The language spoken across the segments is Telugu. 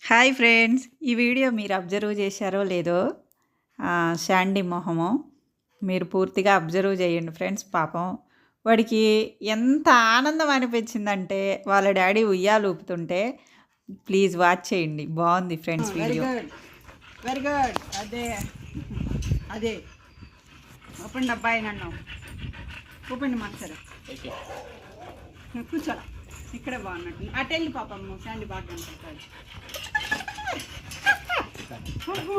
Hi friends! ఈ వీడియో మీరు అబ్జర్వ్ చేశారో లేదో శాండీ మొహము మీరు పూర్తిగా అబ్జర్వ్ చేయండి ఫ్రెండ్స్. పాపం వాడికి ఎంత ఆనందం అనిపించిందంటే వాళ్ళ డాడీ ఉయ్యాలు ఊపుతుంటే. ప్లీజ్ వాచ్ చేయండి, బాగుంది friends very video. Good, very good. అదే అదే ఓపెన్ డబ్బాయి నన్ను ఓపెన్ మాస్టర్ కూర్చో. ఇక్కడే బాగున్నట్టు అటు వెళ్ళి పాపమ్మ శాండీ బాగా కనిపిస్తుంది. అబ్బో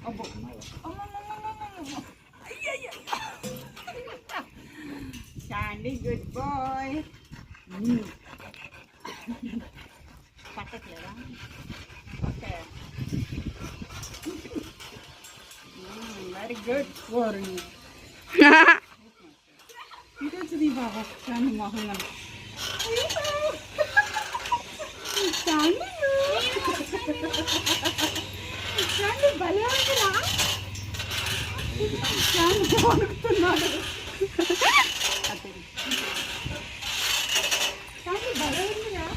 అబ్బో శాండీ గుడ్ బాయ్. పట్టట్లేదా? Okay, very good. ఓరి ఇది వచ్చింది బాబా శాండీ మొహంగా. శాండీ శాండీ భలే ఉందిరా. శాండీ వణుకుతున్నాడు. శాండీ భలే ఉందిరా.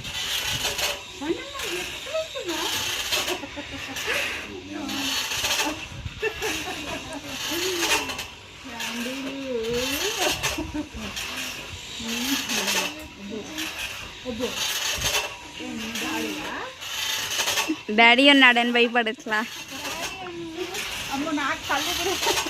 డాడీ ఉన్నాడని భయపడట్లా. అమ్మో నాకు కళ్ళు తిరుగుతున్నాయి.